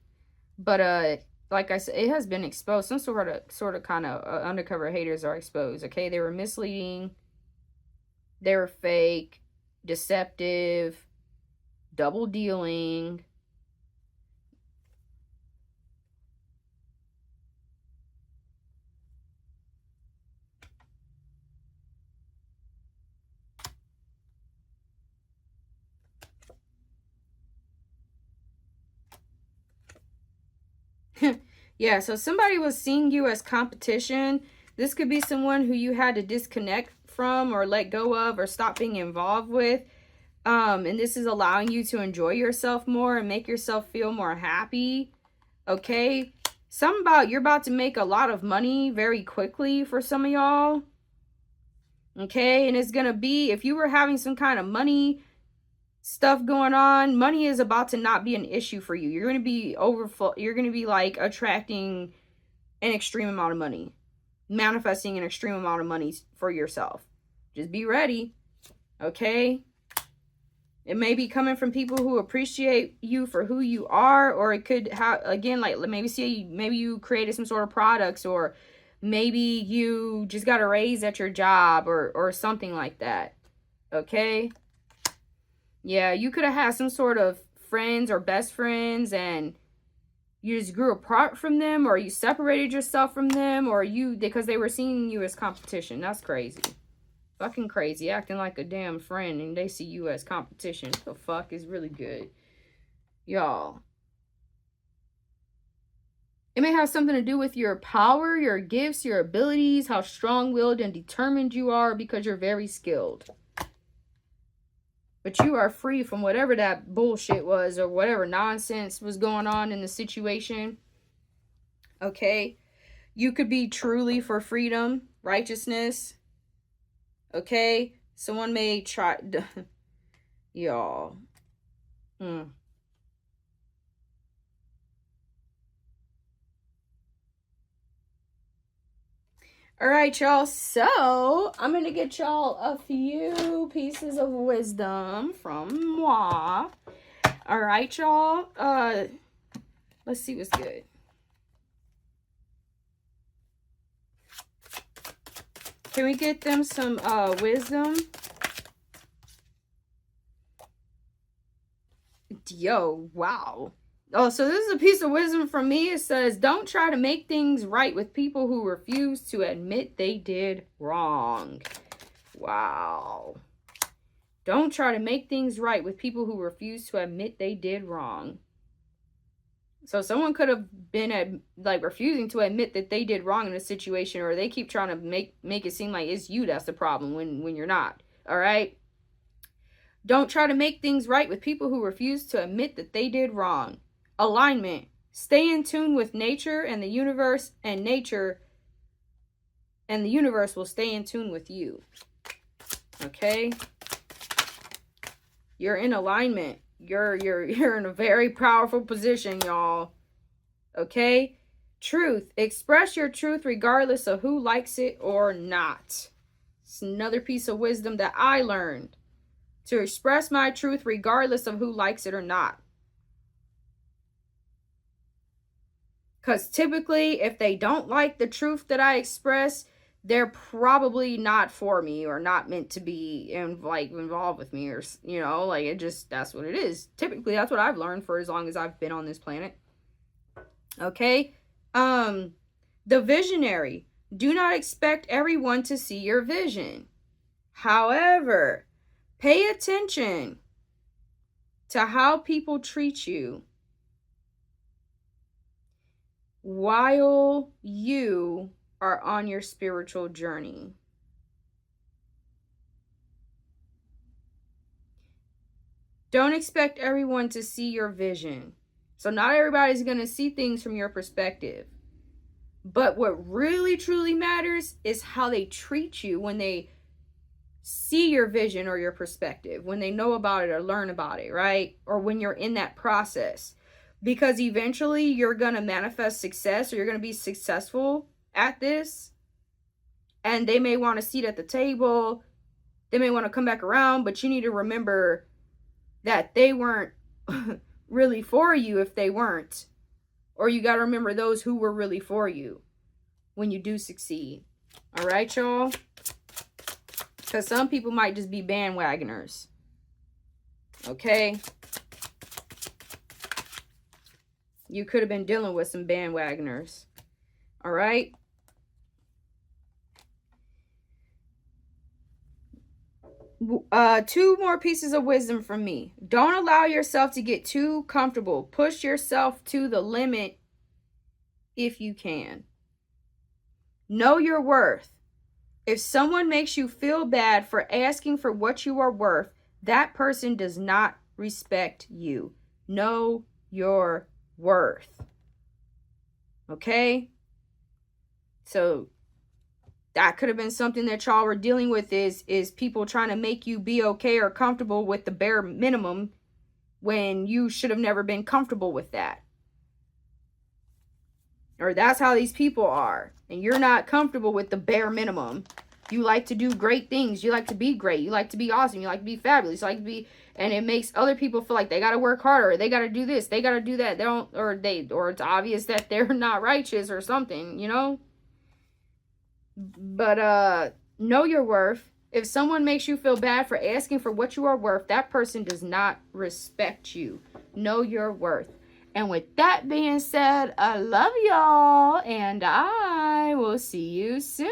But, like I said, it has been exposed. Some sort of kind of undercover haters are exposed, okay? They were misleading. They were fake, deceptive, double dealing. Yeah, so somebody was seeing you as competition. This could be someone who you had to disconnect from or let go of or stop being involved with. And this is allowing you to enjoy yourself more and make yourself feel more happy. Okay? Something about you're about to make a lot of money very quickly for some of y'all. Okay? And it's going to be, if you were having some kind of money stuff going on, money is about to not be an issue for you. You're going to be overflow. You're going to be like attracting an extreme amount of money, manifesting an extreme amount of money for yourself. Just be ready. Okay? It may be coming from people who appreciate you for who you are, or it could have, again, like maybe you created some sort of products, or maybe you just got a raise at your job, or something like that. Okay? Yeah, you could have had some sort of friends or best friends, and you just grew apart from them, or you separated yourself from them, or because they were seeing you as competition. That's crazy. Fucking crazy. Acting like a damn friend and they see you as competition. The fuck is really good. Y'all. It may have something to do with your power, your gifts, your abilities, how strong-willed and determined you are, because you're very skilled. But you are free from whatever that bullshit was, or whatever nonsense was going on in the situation. Okay? You could be truly for freedom, righteousness. Okay? Someone may try... Y'all. Alright, y'all. So, I'm going to get y'all a few pieces of wisdom from moi. Alright, y'all. Let's see what's good. Can we get them some wisdom? Yo, wow. Oh, so this is a piece of wisdom from me. It says, don't try to make things right with people who refuse to admit they did wrong. Wow. Don't try to make things right with people who refuse to admit they did wrong. So someone could have been refusing to admit that they did wrong in a situation, or they keep trying to make it seem like it's you that's the problem when you're not. All right? Don't try to make things right with people who refuse to admit that they did wrong. Alignment. Stay in tune with nature and the universe, and nature And the universe will stay in tune with you. Okay? You're in alignment. You're in a very powerful position, y'all. Okay? Truth. Express your truth regardless of who likes it or not. It's another piece of wisdom that I learned. To express my truth regardless of who likes it or not. Because typically, if they don't like the truth that I express, they're probably not for me or not meant to be involved with me, or, you know, like, it just, that's what it is. Typically, that's what I've learned for as long as I've been on this planet. Okay? The visionary. Do not expect everyone to see your vision. However, pay attention to how people treat you while you are on your spiritual journey. Don't expect everyone to see your vision. So not everybody's going to see things from your perspective. But what really truly matters is how they treat you when they see your vision or your perspective, when they know about it or learn about it, right? Or when you're in that process. Because eventually you're going to manifest success, or you're going to be successful at this. And they may want a seat at the table. They may want to come back around, but you need to remember that they weren't really for you if they weren't. Or you got to remember those who were really for you when you do succeed. All right, y'all? Because some people might just be bandwagoners. Okay? You could have been dealing with some bandwagoners. All right? Two more pieces of wisdom from me. Don't allow yourself to get too comfortable. Push yourself to the limit if you can. Know your worth. If someone makes you feel bad for asking for what you are worth, that person does not respect you. Know your worth. Okay? So that could have been something that y'all were dealing with, is people trying to make you be okay or comfortable with the bare minimum when you should have never been comfortable with that. Or that's how these people are. And you're not comfortable with the bare minimum. You like to do great things. You like to be great. You like to be awesome. You like to be fabulous. You like to be, and it makes other people feel like they got to work harder. Or they got to do this. They got to do that. They don't, or it's obvious that they're not righteous or something, you know? But know your worth. If someone makes you feel bad for asking for what you are worth, that person does not respect you. Know your worth. And with that being said, I love y'all, and I will see you soon.